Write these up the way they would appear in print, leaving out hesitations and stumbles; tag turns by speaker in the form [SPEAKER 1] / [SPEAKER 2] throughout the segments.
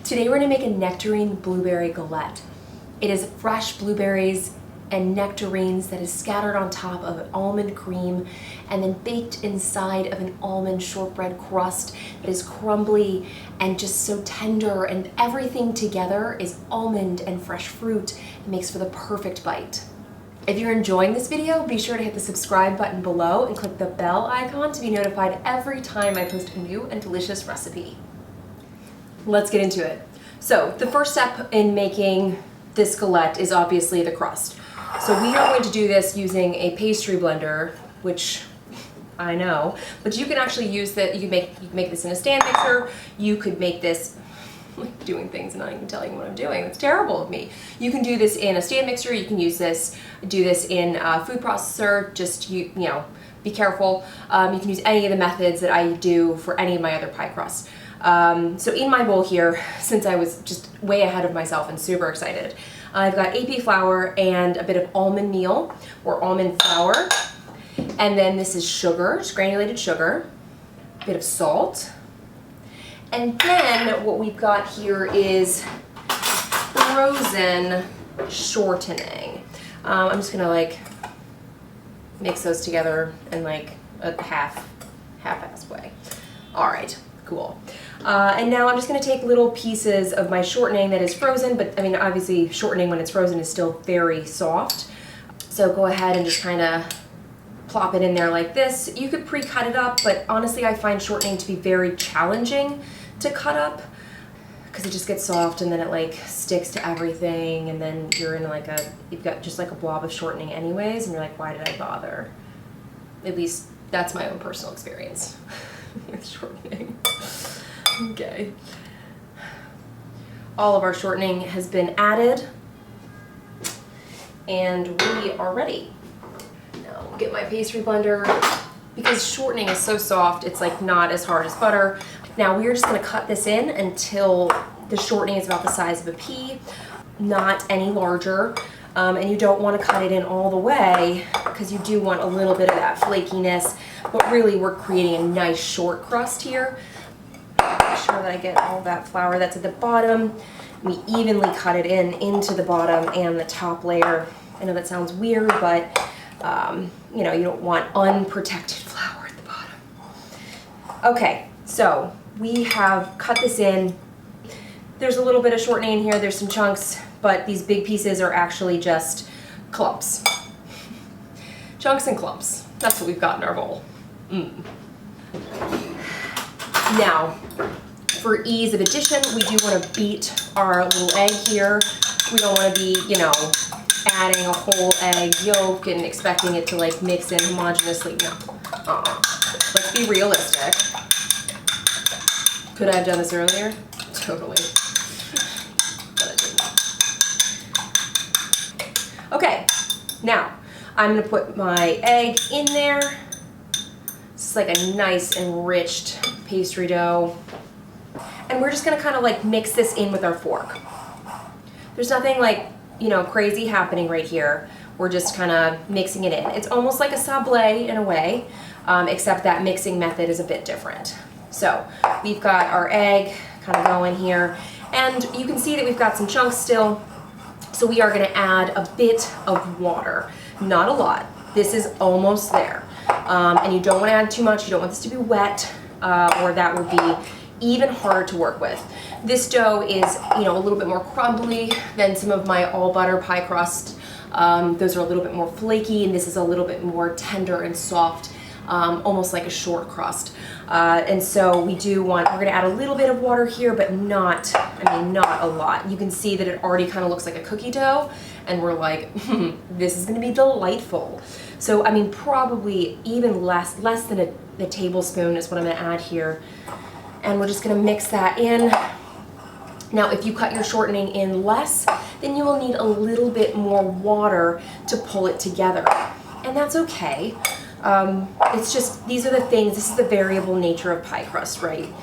[SPEAKER 1] Today we're going to make a nectarine blueberry galette. It is fresh blueberries and nectarines that is scattered on top of an almond cream and then baked inside of an almond shortbread crust that is crumbly and just so tender, and everything together is almond and fresh fruit. It makes for the perfect bite. If you're enjoying this video, be sure to hit the subscribe button below and click the bell icon to be notified every time I post a new and delicious recipe. Let's get into it. So the first step in making this galette is obviously the crust. So we are going to do this using a pastry blender, which I know, but you can actually use that. You can make this in a stand mixer. You could make this, like doing things and not even telling you what I'm doing. That's terrible of me. You can do this in a stand mixer. You can do this in a food processor. Just you know, be careful. You can use any of the methods that I do for any of my other pie crusts. So in my bowl here, since I was just way ahead of myself and super excited, I've got AP flour and a bit of almond meal or almond flour. And then this is sugar, just granulated sugar, a bit of salt. And then what we've got here is frozen shortening. I'm just gonna like mix those together in like a half-ass way. All right, cool. And now I'm just going to take little pieces of my shortening that is frozen, but I mean obviously shortening when it's frozen is still very soft. So go ahead and just kind of plop it in there like this. You could pre-cut it up, but honestly I find shortening to be very challenging to cut up because it just gets soft and then it like sticks to everything, and then you're in like you've got just like a blob of shortening anyways, and you're like, why did I bother? At least that's my own personal experience with shortening. Okay. All of our shortening has been added and we are ready. Now I'll get my pastry blender. Because shortening is so soft, it's like not as hard as butter. Now we're just gonna cut this in until the shortening is about the size of a pea, not any larger. And you don't want to cut it in all the way because you do want a little bit of that flakiness, but really we're creating a nice short crust here. Make sure that I get all that flour that's at the bottom. We evenly cut it into the bottom and the top layer. I know that sounds weird, but you know, you don't want unprotected flour at the bottom. Okay, so we have cut this in. There's a little bit of shortening in here, there's some chunks, but these big pieces are actually just clumps. Chunks and clumps. That's what we've got in our bowl. Now, for ease of addition, we do want to beat our little egg here. We don't want to be, you know, adding a whole egg yolk and expecting it to like mix in homogeneously. No. Let's be realistic. Could I have done this earlier? Totally. But I didn't. Okay, now I'm going to put my egg in there. It's like a nice enriched pastry dough. And we're just going to kind of like mix this in with our fork. There's nothing like, you know, crazy happening right here. We're just kind of mixing it in. It's almost like a sablé in a way, except that mixing method is a bit different. So we've got our egg kind of going here, and you can see that we've got some chunks still. So we are going to add a bit of water, not a lot. This is almost there. And you don't want to add too much. You don't want this to be wet, or that would be even harder to work with. This dough is, you know, a little bit more crumbly than some of my all butter pie crust. Those are a little bit more flaky, and this is a little bit more tender and soft, almost like a short crust. And so we're gonna add a little bit of water here, but not a lot. You can see that it already kind of looks like a cookie dough, and we're like, this is gonna be delightful. So, I mean, probably even less than a tablespoon is what I'm gonna add here. And we're just gonna mix that in. Now, if you cut your shortening in less, then you will need a little bit more water to pull it together. And that's okay. It's just, these are the things, this is the variable nature of pie crust, right?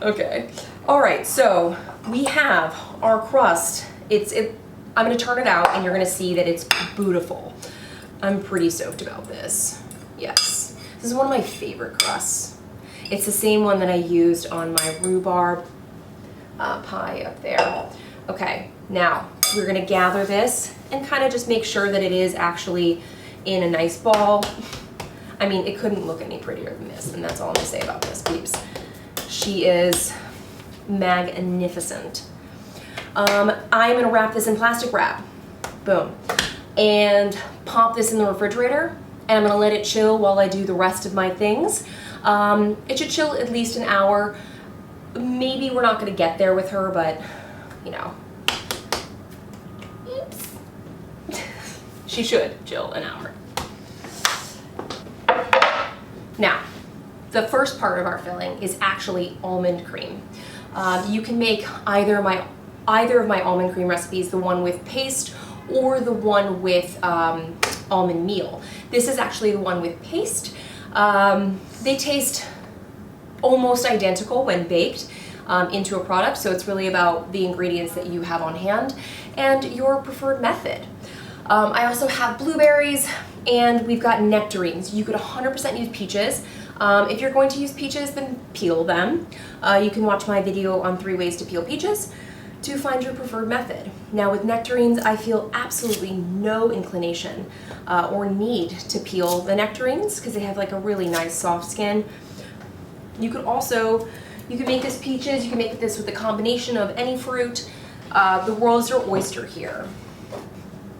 [SPEAKER 1] Okay. All right, so we have our crust. I'm gonna turn it out and you're gonna see that it's beautiful. I'm pretty stoked about this. Yes. This is one of my favorite crusts. It's the same one that I used on my rhubarb pie up there. Okay, now we're gonna gather this and kind of just make sure that it is actually in a nice ball. I mean, it couldn't look any prettier than this, and that's all I'm gonna say about this, peeps. She is magnificent. I'm gonna wrap this in plastic wrap. Boom. And pop this in the refrigerator, and I'm gonna let it chill while I do the rest of my things. It should chill at least an hour. Maybe we're not gonna get there with her, but you know. Oops. She should chill an hour. Now, the first part of our filling is actually almond cream. You can make either of my almond cream recipes, the one with paste or the one with almond meal. This is actually the one with paste. They taste almost identical when baked into a product, so it's really about the ingredients that you have on hand and your preferred method. I also have blueberries, and we've got nectarines. You could 100% use peaches. If you're going to use peaches, then peel them. You can watch my video on 3 ways to peel peaches to find your preferred method. Now with nectarines, I feel absolutely no inclination or need to peel the nectarines because they have like a really nice soft skin. You could make this peaches, you can make this with a combination of any fruit. The world's your oyster here.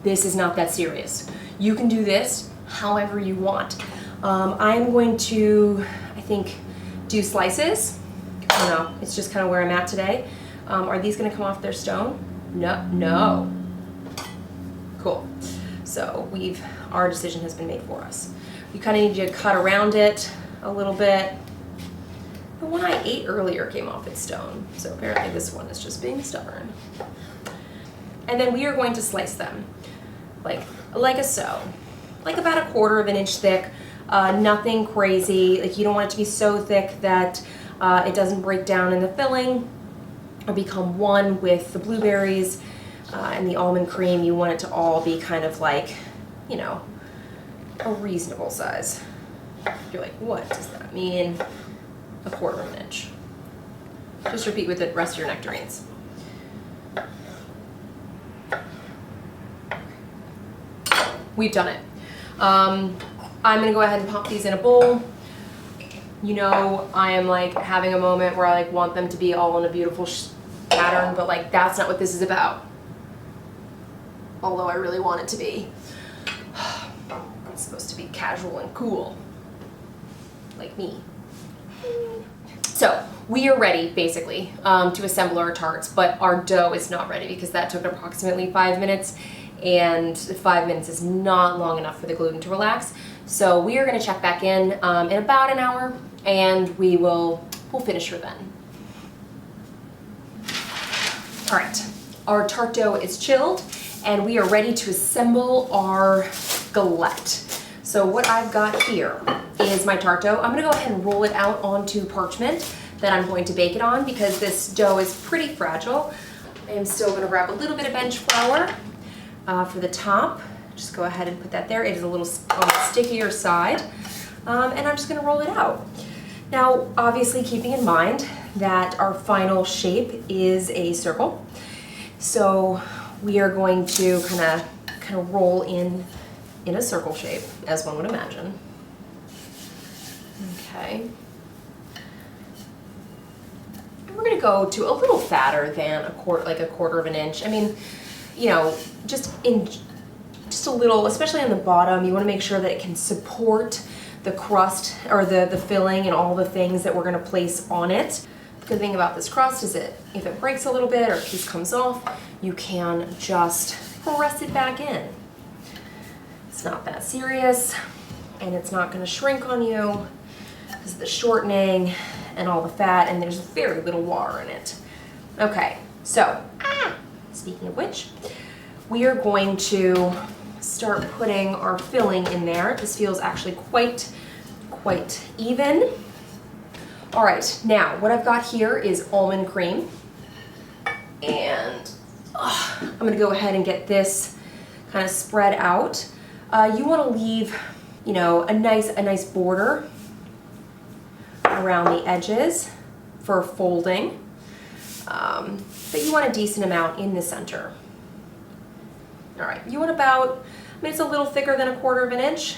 [SPEAKER 1] This is not that serious. You can do this however you want. I'm going to, I think, do slices. I don't know, it's just kind of where I'm at today. Are these gonna come off their stone? No. Cool. So our decision has been made for us. You kind of need to cut around it a little bit. The one I ate earlier came off its stone, so apparently this one is just being stubborn. And then we are going to slice them like a so, like about 1/4 inch thick. Nothing crazy. Like you don't want it to be so thick that it doesn't break down in the filling or become one with the blueberries and the almond cream. You want it to all be kind of like, you know, a reasonable size. You're like, what does that mean? 1/4 inch. Just repeat with the rest of your nectarines. We've done it. I'm gonna go ahead and pop these in a bowl. You know, I am like having a moment where I like want them to be all in a beautiful pattern, but like that's not what this is about. Although I really want it to be. It's supposed to be casual and cool, like me. So we are ready basically to assemble our tarts, but our dough is not ready because that took approximately 5 minutes, and 5 minutes is not long enough for the gluten to relax. So we are going to check back in about an hour, and we'll finish her then. All right, our tart dough is chilled, and we are ready to assemble our galette. So what I've got here is my tart dough. I'm going to go ahead and roll it out onto parchment that I'm going to bake it on because this dough is pretty fragile. I am still going to grab a little bit of bench flour for the top. Just go ahead and put that there. It is a little on the stickier side. And I'm just going to roll it out. Now, obviously keeping in mind that our final shape is a circle. So we are going to kind of roll in a circle shape, as one would imagine. Okay. And we're going to go to a little fatter than like a 1/4 inch. I mean, you know, just a little, especially on the bottom. You want to make sure that it can support the crust or the filling and all the things that we're going to place on it. The good thing about this crust is that if it breaks a little bit or a piece comes off, you can just press it back in. It's not that serious, and it's not going to shrink on you because of the shortening and all the fat, and there's very little water in it. Okay, so speaking of which, we are going to start putting our filling in there. This feels actually quite even. All right, now what I've got here is almond cream, and I'm gonna go ahead and get this kind of spread out. You want to leave, you know, a nice border around the edges for folding. but you want a decent amount in the center. All right, you want about, I mean, it's a little thicker than 1/4 of an inch.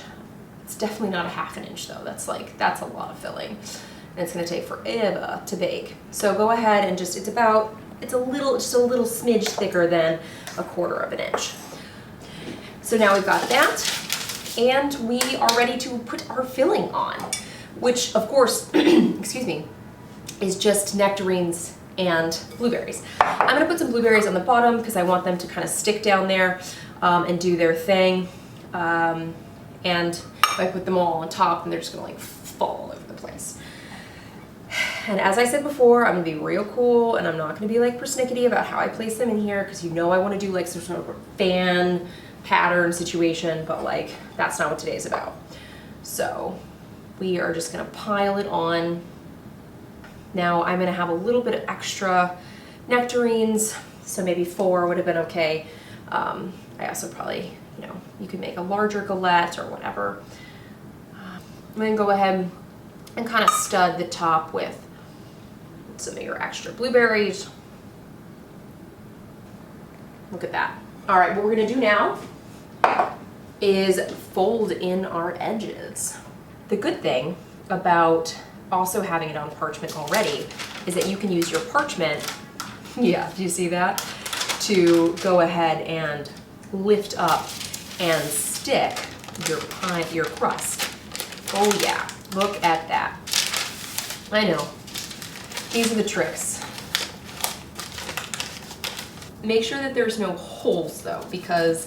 [SPEAKER 1] It's definitely not a 1/2 inch though. That's a lot of filling. And it's gonna take forever to bake. So go ahead and just, it's a little smidge thicker than 1/4 of an inch. So now we've got that, and we are ready to put our filling on, which of course, excuse me, is just nectarines and blueberries. I'm gonna put some blueberries on the bottom because I want them to kind of stick down there and do their thing. And if I put them all on top, then they're just gonna like fall all over the place. And as I said before, I'm gonna be real cool, and I'm not gonna be like persnickety about how I place them in here, because you know I wanna do like some sort of fan pattern situation, but like that's not what today's about. So we are just gonna pile it on. Now I'm gonna have a little bit of extra nectarines, so maybe 4 would have been okay. I also probably, you know, you could make a larger galette or whatever. I'm gonna go ahead and kind of stud the top with some of your extra blueberries. Look at that. All right, what we're gonna do now is fold in our edges. The good thing about also having it on parchment already is that you can use your parchment, yeah, do you see that? To go ahead and lift up and stick your crust. Oh yeah, look at that. I know, these are the tricks. Make sure that there's no holes though, because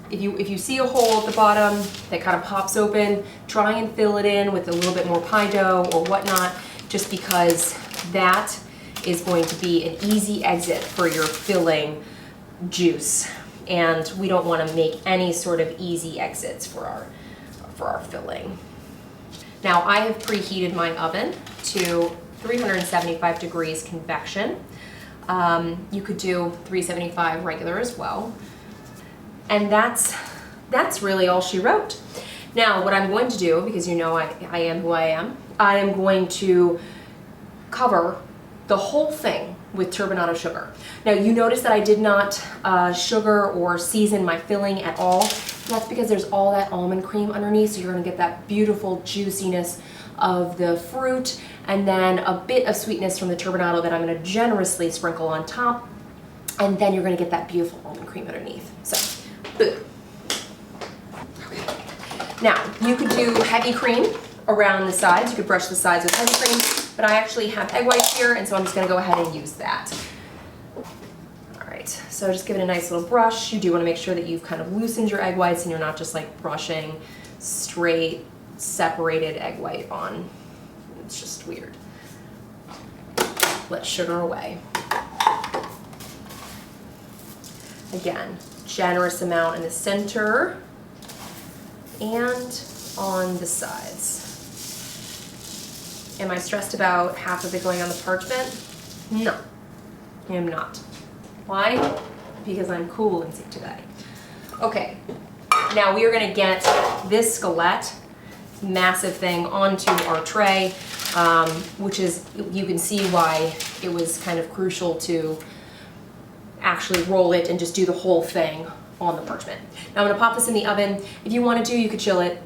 [SPEAKER 1] if you see a hole at the bottom that kind of pops open, try and fill it in with a little bit more pie dough or whatnot, just because that is going to be an easy exit for your filling juice. And we don't want to make any sort of easy exits for our filling. Now I have preheated my oven to 375 degrees convection. You could do 375 regular as well. And that's really all she wrote. Now what I'm going to do, because you know I am who I am going to cover the whole thing with turbinado sugar. Now you notice that I did not sugar or season my filling at all. That's because there's all that almond cream underneath, so you're gonna get that beautiful juiciness of the fruit, and then a bit of sweetness from the turbinado that I'm gonna generously sprinkle on top, and then you're gonna get that beautiful almond cream underneath. So, okay. Now, you could do heavy cream around the sides. You could brush the sides with heavy cream, but I actually have egg whites here, and so I'm just gonna go ahead and use that. All right, so just give it a nice little brush. You do wanna make sure that you've kind of loosened your egg whites and you're not just like brushing straight, separated egg white on. It's just weird. Let sugar away. Again, generous amount in the center and on the sides. Am I stressed about half of it going on the parchment? No, I am not. Why? Because I'm cool and sick today. Okay, now we are gonna get this galette, massive thing, onto our tray, which is, you can see why it was kind of crucial to actually roll it and just do the whole thing on the parchment. Now I'm gonna pop this in the oven. If you wanted to, you could chill it,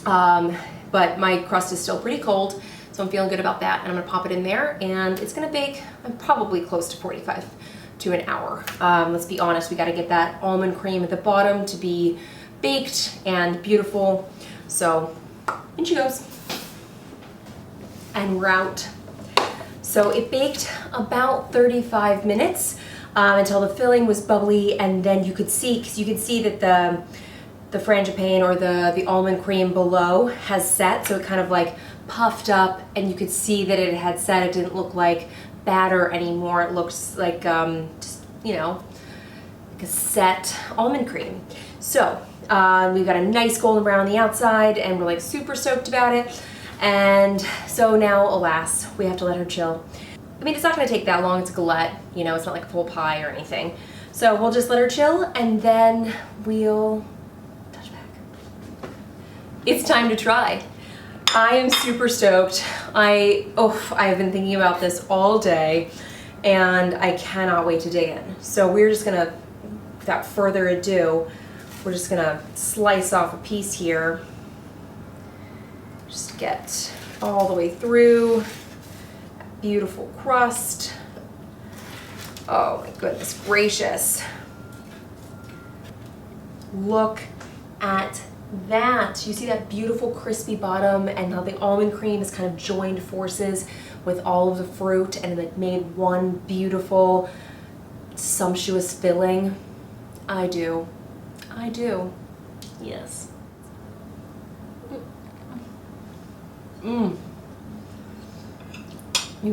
[SPEAKER 1] but my crust is still pretty cold, so I'm feeling good about that, and I'm gonna pop it in there, and it's gonna bake probably close to 45 to an hour. Let's be honest, we gotta get that almond cream at the bottom to be baked and beautiful. So in she goes. And we're out. So it baked about 35 minutes until the filling was bubbly, and then you could see, that the frangipane or the almond cream below has set, so it kind of like puffed up, and you could see that it had set. It didn't look like batter anymore. It looks like just, you know, like a set almond cream. So we've got a nice golden brown on the outside, and we're like super stoked about it. And so now, alas, we have to let her chill. I mean, it's not gonna take that long. It's a galette, you know, it's not like a full pie or anything. So we'll just let her chill, and then we'll touch back. It's time to try. I am super stoked. I've been thinking about this all day, and I cannot wait to dig in. So we're just gonna, without further ado, we're just gonna slice off a piece here. Just get all the way through. That beautiful crust. Oh my goodness gracious. Look at that. You see that beautiful crispy bottom and how the almond cream has kind of joined forces with all of the fruit and it made one beautiful sumptuous filling. I do. Yes. You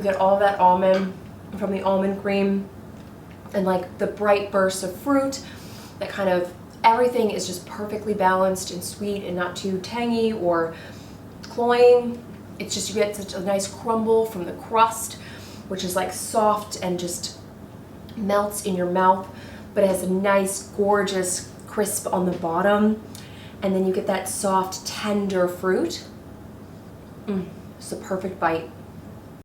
[SPEAKER 1] get all that almond from the almond cream and like the bright bursts of fruit, that kind of everything is just perfectly balanced and sweet and not too tangy or cloying. It's just, you get such a nice crumble from the crust, which is like soft and just melts in your mouth, but it has a nice gorgeous crisp on the bottom, and then you get that soft tender fruit. It's the perfect bite.